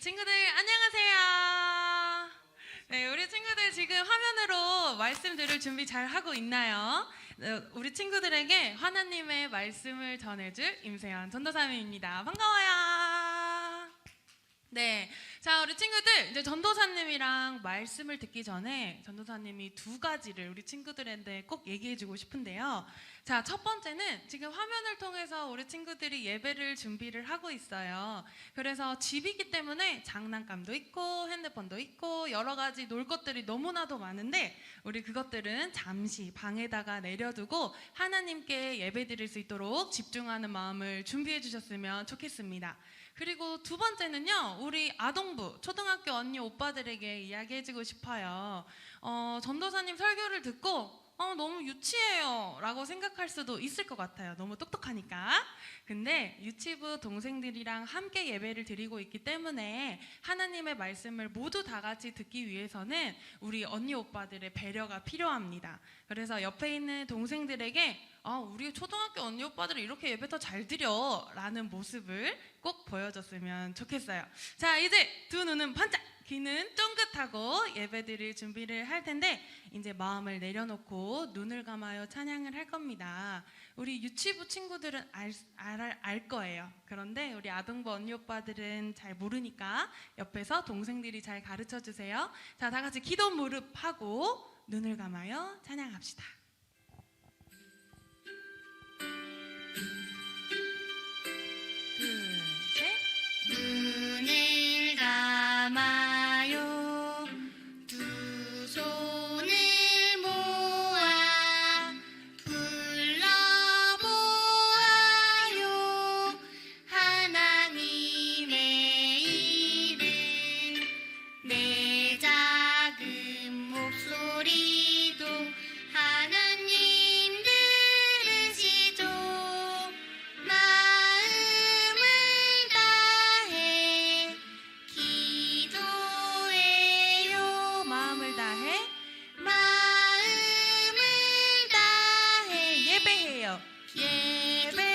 친구들 안녕하세요. 네, 우리 친구들 지금 화면으로 말씀 들을 준비 잘 하고 있나요? 우리 친구들에게 하나님의 말씀을 전해줄 임세연 전도사님입니다. 반가워요. 네, 자 우리 친구들 이제 전도사님이랑 말씀을 듣기 전에 전도사님이 두 가지를 우리 친구들한테 꼭 얘기해주고 싶은데요. 자, 첫 번째는 지금 화면을 통해서 우리 친구들이 예배를 준비를 하고 있어요. 그래서 집이기 때문에 장난감도 있고 핸드폰도 있고 여러 가지 놀 것들이 너무나도 많은데 우리 그것들은 잠시 방에다가 내려두고 하나님께 예배 드릴 수 있도록 집중하는 마음을 준비해 주셨으면 좋겠습니다. 그리고 두 번째는요, 우리 아동부, 초등학교 언니 오빠들에게 이야기해주고 싶어요. 전도사님 설교를 듣고 너무 유치해요 라고 생각할 수도 있을 것 같아요. 너무 똑똑하니까. 근데 유치부 동생들이랑 함께 예배를 드리고 있기 때문에 하나님의 말씀을 모두 다 같이 듣기 위해서는 우리 언니 오빠들의 배려가 필요합니다. 그래서 옆에 있는 동생들에게 우리 초등학교 언니 오빠들이 이렇게 예배 더 잘 드려 라는 모습을 꼭 보여줬으면 좋겠어요. 자, 이제 두 눈은 반짝, 귀는 쫑긋하고 예배드릴 준비를 할 텐데 이제 마음을 내려놓고 눈을 감아요 찬양을 할 겁니다. 우리 유치부 친구들은 알 거예요. 그런데 우리 아동부 언니 오빠들은 잘 모르니까 옆에서 동생들이 잘 가르쳐 주세요. 자, 다 같이 기도 무릎 하고 눈을 감아요 찬양합시다. 둘, 셋. 눈을 감아요. 두 손을 모아 불러보아요. 하나님의 이름 내 작은 목소리도 하나님 들으시죠. 마음을 다해 기도해요. 마음을 다해 마음을 다해 예배해요. 예배해요.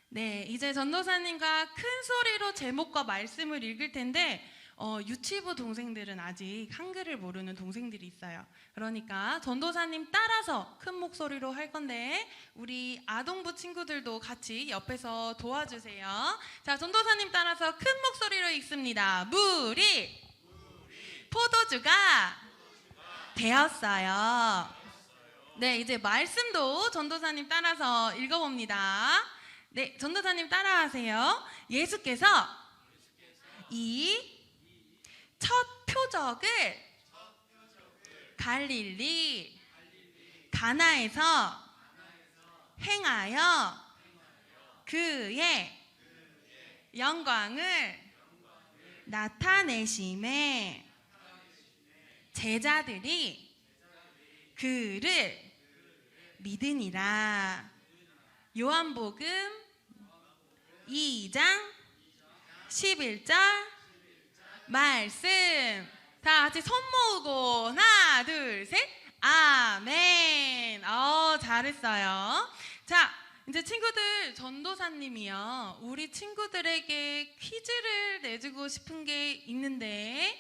네, 이제 전도사님과 큰 소리로 제목과 말씀을 읽을 텐데 유치부 동생들은 아직 한글을 모르는 동생들이 있어요. 그러니까 전도사님 따라서 큰 목소리로 할 건데 우리 아동부 친구들도 같이 옆에서 도와주세요. 자, 전도사님 따라서 큰 목소리로 읽습니다. 물이 포도주가 되었어요. 네, 이제 말씀도 전도사님 따라서 읽어봅니다. 네, 전도사님 따라하세요. 예수께서 이 첫 표적을 갈릴리 가나에서 행하여 그의 영광을 나타내심에 제자들이 그를 믿으니라. 요한복음 2장 11절 말씀. 다 같이 손 모으고 하나 둘 셋 아멘. 잘했어요. 자, 이제 친구들 전도사님이요 우리 친구들에게 퀴즈를 내주고 싶은 게 있는데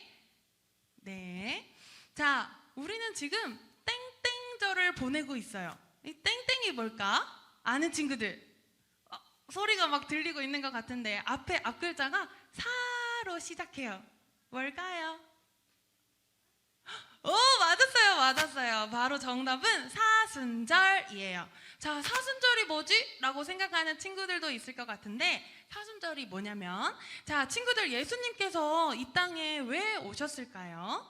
네, 자 우리는 지금 땡땡절을 보내고 있어요. 이 땡땡이 뭘까? 아는 친구들 소리가 막 들리고 있는 것 같은데 앞에 앞글자가 사로 시작해요. 뭘까요? 맞았어요. 바로 정답은 사순절이에요. 자, 사순절이 뭐지? 라고 생각하는 친구들도 있을 것 같은데 사순절이 뭐냐면 자, 친구들 예수님께서 이 땅에 왜 오셨을까요?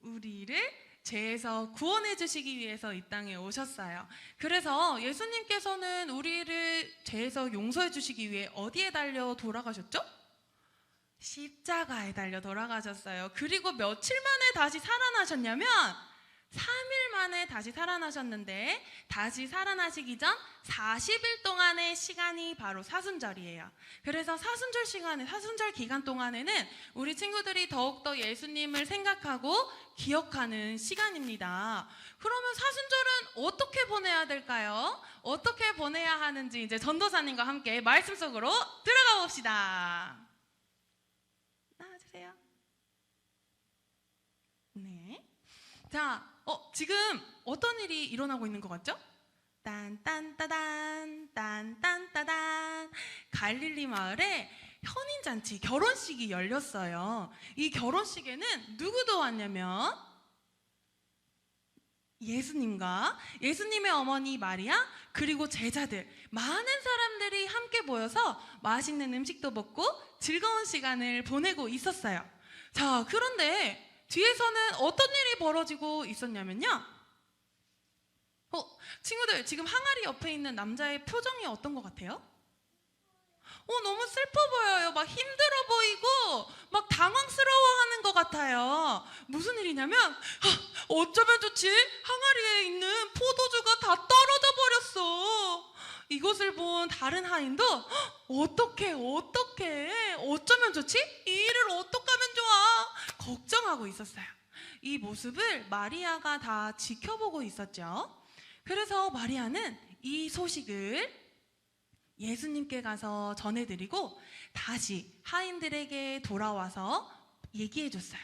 우리를 죄에서 구원해 주시기 위해서 이 땅에 오셨어요. 그래서 예수님께서는 우리를 죄에서 용서해 주시기 위해 어디에 달려 돌아가셨죠? 십자가에 달려 돌아가셨어요. 그리고 며칠 만에 다시 살아나셨냐면 3일 만에 다시 살아나셨는데 다시 살아나시기 전 40일 동안의 시간이 바로 사순절이에요. 그래서 사순절 기간 동안에는 우리 친구들이 더욱더 예수님을 생각하고 기억하는 시간입니다. 그러면 사순절은 어떻게 보내야 될까요? 어떻게 보내야 하는지 이제 전도사님과 함께 말씀 속으로 들어가 봅시다. 나와주세요. 네. 자, 지금 어떤 일이 일어나고 있는 것 같죠? 딴딴따단, 딴딴따단. 갈릴리 마을에 현인잔치, 결혼식이 열렸어요. 이 결혼식에는 누구도 왔냐면 예수님과 예수님의 어머니 마리아, 그리고 제자들, 많은 사람들이 함께 모여서 맛있는 음식도 먹고 즐거운 시간을 보내고 있었어요. 자, 그런데 뒤에서는 어떤 일이 벌어지고 있었냐면요. 친구들, 지금 항아리 옆에 있는 남자의 표정이 어떤 것 같아요? 너무 슬퍼 보여요. 막 힘들어 보이고 막 당황스러워하는 것 같아요. 무슨 일이냐면 어쩌면 좋지? 항아리에 있는 포도주가 다 떨어져 버렸어. 이것을 본 다른 하인도 어떡해 어쩌면 좋지? 이 일을 어떡하면 좋아? 걱정하고 있었어요. 이 모습을 마리아가 다 지켜보고 있었죠. 그래서 마리아는 이 소식을 예수님께 가서 전해드리고 다시 하인들에게 돌아와서 얘기해줬어요.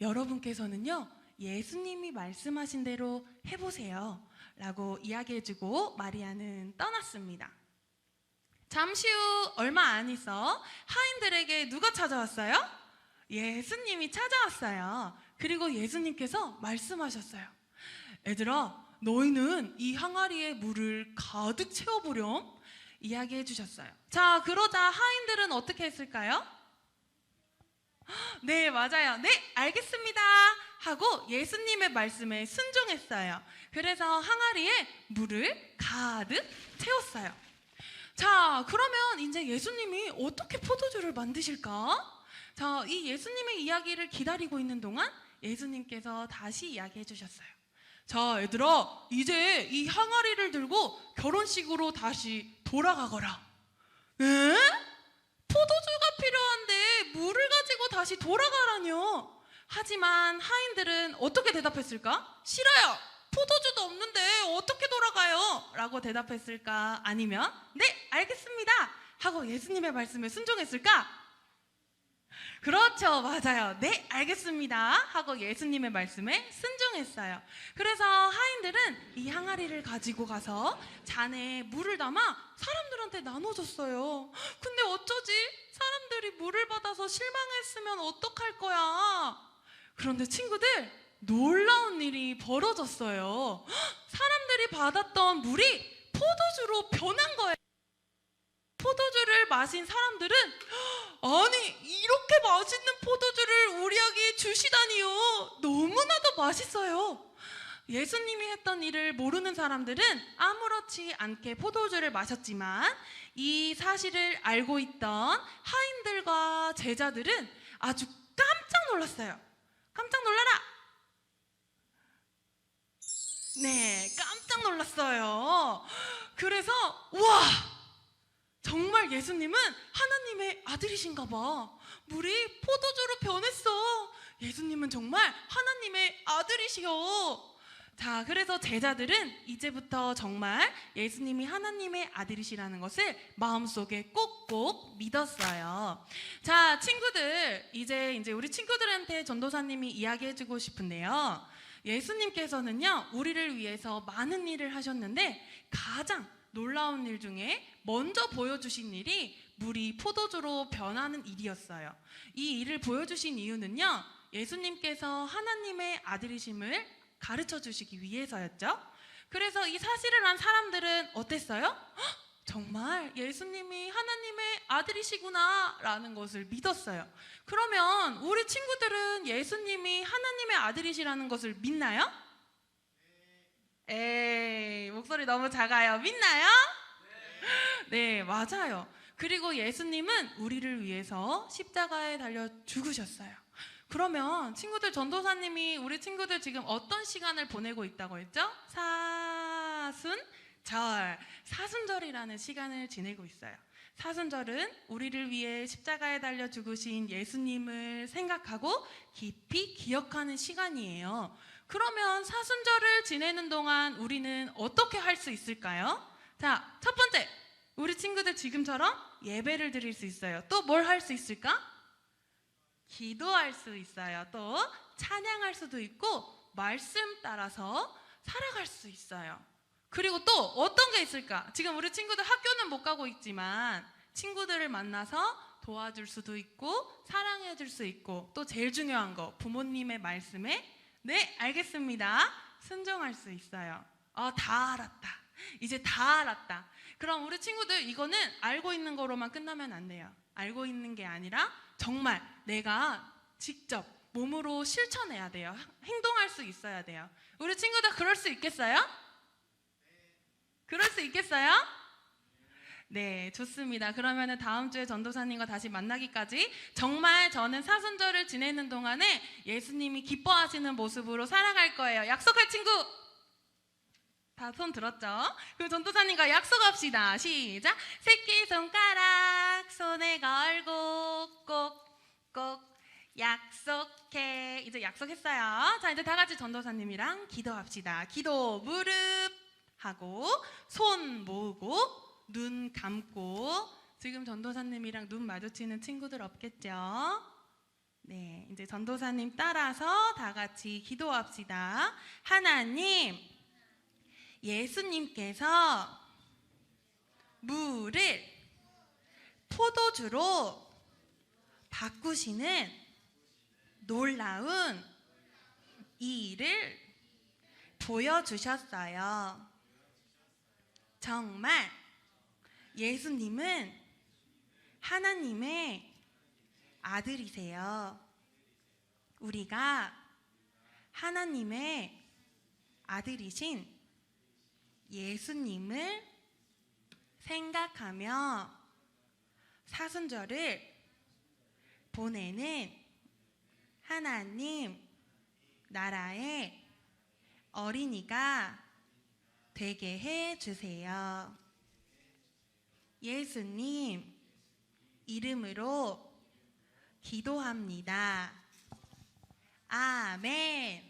여러분께서는요, 예수님이 말씀하신 대로 해보세요 라고 이야기해주고 마리아는 떠났습니다. 잠시 후 얼마 안 있어 하인들에게 누가 찾아왔어요? 예수님이 찾아왔어요. 그리고 예수님께서 말씀하셨어요. 애들아, 너희는 이 항아리에 물을 가득 채워보렴 이야기해 주셨어요. 자, 그러자 하인들은 어떻게 했을까요? 네, 맞아요. 네, 알겠습니다 하고 예수님의 말씀에 순종했어요. 그래서 항아리에 물을 가득 채웠어요. 자, 그러면 이제 예수님이 어떻게 포도주를 만드실까? 자, 이 예수님의 이야기를 기다리고 있는 동안 예수님께서 다시 이야기해 주셨어요. 자, 얘들아, 이제 이 항아리를 들고 결혼식으로 다시 돌아가거라. 에? 포도주가 필요한데 물을 가지고 다시 돌아가라뇨. 하지만 하인들은 어떻게 대답했을까? 싫어요. 포도주도 없는데 어떻게 돌아가요? 라고 대답했을까? 아니면 네, 알겠습니다 하고 예수님의 말씀에 순종했을까? 그렇죠, 맞아요. 네, 알겠습니다 하고 예수님의 말씀에 순종했어요. 그래서 하인들은 이 항아리를 가지고 가서 잔에 물을 담아 사람들한테 나눠줬어요. 근데 어쩌지? 사람들이 물을 받아서 실망했으면 어떡할 거야? 그런데 친구들, 놀라운 일이 벌어졌어요. 사람들이 받았던 물이 포도주로 변한 거예요. 포도주를 마신 사람들은 아니, 이렇게 맛있는 포도주를 우리에게 주시다니요. 너무나도 맛있어요. 예수님이 했던 일을 모르는 사람들은 아무렇지 않게 포도주를 마셨지만 이 사실을 알고 있던 하인들과 제자들은 아주 깜짝 놀랐어요. 깜짝 놀라라. 네, 깜짝 놀랐어요. 그래서 와, 정말 예수님은 하나님의 아들이신가 봐. 물이 포도주로 변했어. 예수님은 정말 하나님의 아들이시여. 자, 그래서 제자들은 이제부터 정말 예수님이 하나님의 아들이시라는 것을 마음속에 꼭꼭 믿었어요. 자, 친구들, 이제 우리 친구들한테 전도사님이 이야기해주고 싶은데요. 예수님께서는요, 우리를 위해서 많은 일을 하셨는데 가장 놀라운 일 중에 먼저 보여주신 일이 물이 포도주로 변하는 일이었어요. 이 일을 보여주신 이유는요, 예수님께서 하나님의 아들이심을 가르쳐 주시기 위해서였죠. 그래서 이 사실을 안 사람들은 어땠어요? 정말 예수님이 하나님의 아들이시구나 라는 것을 믿었어요. 그러면 우리 친구들은 예수님이 하나님의 아들이시라는 것을 믿나요? 에이, 목소리 너무 작아요. 믿나요? 네, 맞아요. 그리고 예수님은 우리를 위해서 십자가에 달려 죽으셨어요. 그러면 친구들 전도사님이 우리 친구들 지금 어떤 시간을 보내고 있다고 했죠? 사순절이라는 시간을 지내고 있어요. 사순절은 우리를 위해 십자가에 달려 죽으신 예수님을 생각하고 깊이 기억하는 시간이에요. 그러면 사순절을 지내는 동안 우리는 어떻게 할 수 있을까요? 자, 첫 번째, 우리 친구들 지금처럼 예배를 드릴 수 있어요. 또 뭘 할 수 있을까? 기도할 수 있어요. 또 찬양할 수도 있고 말씀 따라서 살아갈 수 있어요. 그리고 또 어떤 게 있을까? 지금 우리 친구들 학교는 못 가고 있지만 친구들을 만나서 도와줄 수도 있고 사랑해 줄 수 있고 또 제일 중요한 거 부모님의 말씀에 네 알겠습니다 순종할 수 있어요. 다 알았다. 이제 다 알았다. 그럼 우리 친구들 이거는 알고 있는 거로만 끝나면 안 돼요. 알고 있는 게 아니라 정말 내가 직접 몸으로 실천해야 돼요. 행동할 수 있어야 돼요. 우리 친구들 그럴 수 있겠어요? 그럴 수 있겠어요? 네, 좋습니다. 그러면 다음 주에 전도사님과 다시 만나기까지 정말 저는 사순절을 지내는 동안에 예수님이 기뻐하시는 모습으로 살아갈 거예요. 약속할 친구? 다 손 들었죠? 그럼 전도사님과 약속합시다. 시작! 새끼손가락 손에 걸고 꼭꼭 약속해. 이제 약속했어요. 자, 이제 다 같이 전도사님이랑 기도합시다. 기도 무릎 하고 손 모으고 눈 감고. 지금 전도사님이랑 눈 마주치는 친구들 없겠죠? 네, 이제 전도사님 따라서 다 같이 기도합시다. 하나님, 예수님께서 물을 포도주로 바꾸시는 놀라운 일을 보여주셨어요. 정말 예수님은 하나님의 아들이세요. 우리가 하나님의 아들이신 예수님을 생각하며 사순절을 보내는 하나님 나라의 어린이가 되게 해 주세요. 예수님 이름으로 기도합니다. 아멘.